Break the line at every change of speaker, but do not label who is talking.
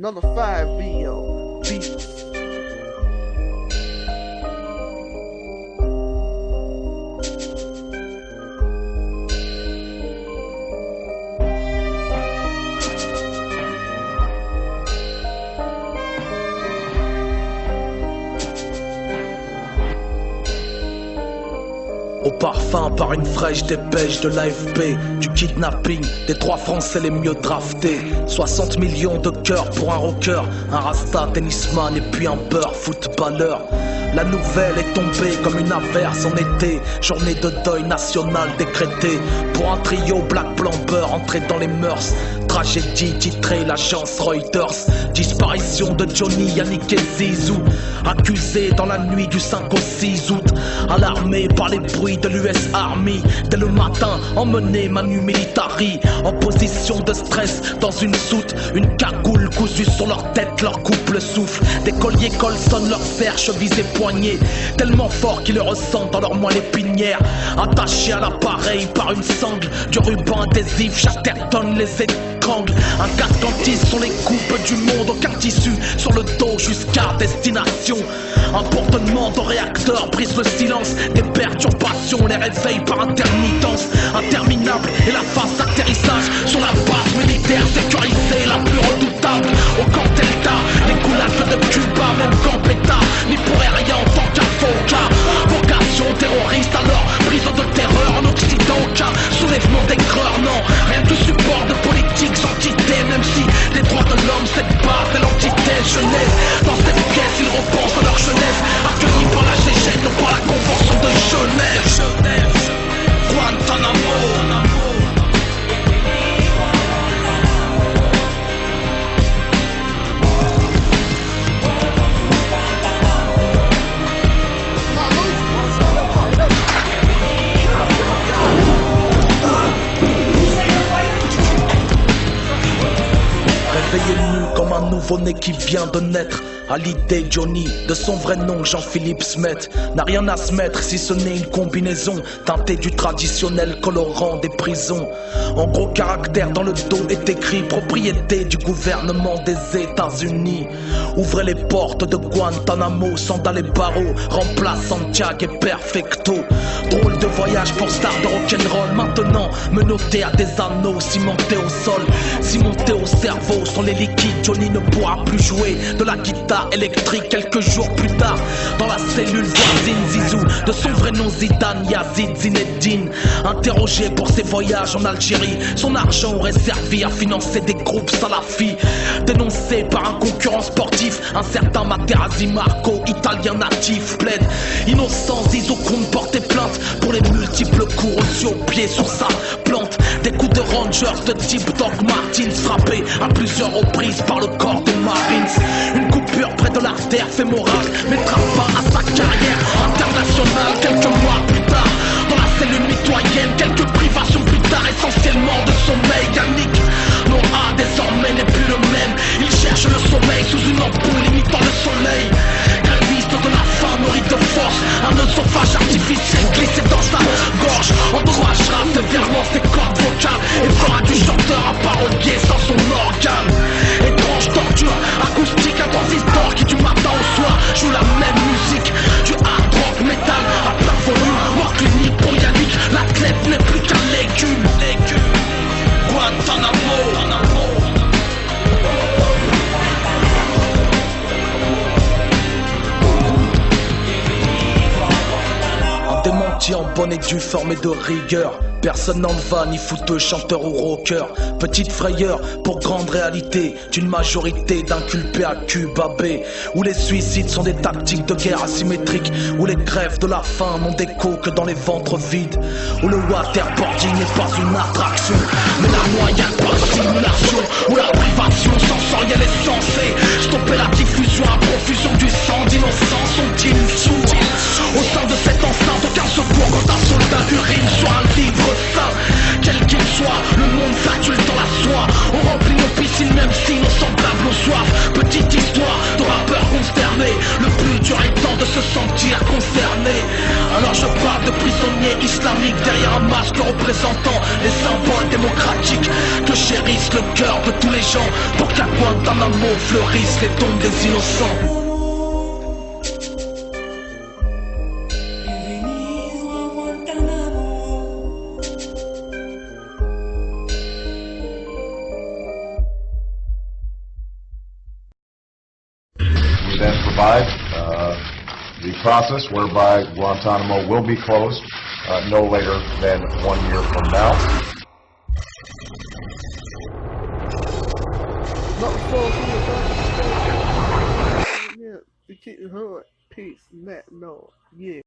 Number 5 BO. Beast.
Au parfum par une fraîche dépêche de l'AFP, du kidnapping des 3 Français les mieux draftés. 60 millions de cœurs pour un rocker, un rasta, tennisman et puis un beurre footballeur. La nouvelle est tombée comme une averse en été, journée de deuil national décrétée. Pour un trio black blanc beurre entré dans les mœurs, tragédie titrée l'agence Reuters. Disparition de Johnny, Yannick et Zizou, accusés dans la nuit du 5 au 6 août. Alarmés par les bruits de l'US Army, dès le matin emmené Manu Militari en position de stress dans une soute. Une cagoule cousue sur leur tête leur coupe le souffle. Des colliers colsonnent leurs serres, chevilles et poignets, tellement forts qu'ils le ressentent dans leurs moelle épinières. Attachés à l'appareil par une sangle, du ruban adhésif, Chatterton les étrangle. Un casque anti sur les coupes du monde, aucun tissu sur le dos jusqu'à destination. Un bourdonnement de réacteurs brise le silence, des perturbations les réveillent par intermittence. Interminable est la phase d'atterrissage sur la base militaire sécurisée la plus redoutable. Au camp Delta, les goulags de Cuba, même camp Beta, n'y pourrait rien en tant qu'avocat. Vocation terroriste alors, prison de terreur en Occident, aucun soulèvement d'aigreur, non. Rien de support de politique, entité, même si les droits de l'homme, cette base de l'entité Genève. Dans cette pièce, ils repensent à leur jeunesse, accueillis par la GG, non par la convention de Genève. Guantanamo. Réveillez-nous comme un nouveau-né qui vient de naître. À l'idée Johnny, de son vrai nom Jean-Philippe Smet, n'a rien à se mettre si ce n'est une combinaison teintée du traditionnel colorant des prisons. En gros caractère dans le dos est écrit propriété du gouvernement des États-Unis. Ouvrez les portes de Guantanamo, sandales et barreaux, remplace Santiago et Perfecto. Drôle de voyage pour star de rock'n'roll, maintenant menotté à des anneaux, cimentés au sol, cimentés au cerveau. Sans les liquides, Johnny ne pourra plus jouer de la guitare électrique. Quelques jours plus tard, dans la cellule voisine, Zizou, de son vrai nom Zidane Yazid Zinedine, interrogé pour ses voyages en Algérie. Son argent aurait servi à financer des groupes salafis. Dénoncé par un concurrent sportif, un certain Materazzi Marco, italien natif, plaide innocent. Zizou compte porter plainte pour les multiples coups reçus au pied sur sa plante. Des coups de Rangers de type Doc Martins, frappés à plusieurs reprises par le corps des Marines. Une coupure près de l'artère fémorale mettra fin à sa carrière internationale. Quelques mois plus tard, dans la cellule mitoyenne, quelques privations plus tard, essentiellement de sommeil. Yannick Noah désormais n'est plus le même. Il cherche le sommeil sous une ampoule imitant le soleil. Gréviste de la faim, nourri de force, un œsophage artificiel glissé dans sa gorge endommagera sévèrement ses cordes vocales et fera du chanteur un parolier sans son organe. Étrange torture acoustique, un transistor qui du matin au soir joue la même musique. Du hard rock metal à plein volume, mort clinique pour Yannick, l'athlète n'est plus qu'un légume. Guantanamo. Démenti en bonne et due formé de rigueur. Personne n'en va, ni fouteux, chanteur ou rocker. Petite frayeur pour grande réalité d'une majorité d'inculpés à Cuba B, où les suicides sont des tactiques de guerre asymétriques, où les grèves de la faim n'ont d'écho que dans les ventres vides, où le waterboarding n'est pas une attraction mais la noyade par simulation, où la privation sensorielle est censée stopper la diffusion à profusion du sang d'innocents. Sont-ils sourds? Au sein de cette enceinte, aucun secours quand un soldat urine sur un livre saint. Quel qu'il soit, le monde s'accule dans la soie. On remplit nos piscines même si nos semblables ont soif. Petite histoire de rappeurs consternés, le plus dur étant de se sentir concerné. Alors je parle de prisonniers islamiques derrière un masque représentant les symboles démocratiques que chérissent brise le cœur de tous les gens pour qu'à Guantanamo fleurissent les tombes des innocents.
We then provide the process whereby Guantanamo will be closed no later than 1 year from now.
Not full to the yeah, you keep your heart, peace, Matt, no, yeah.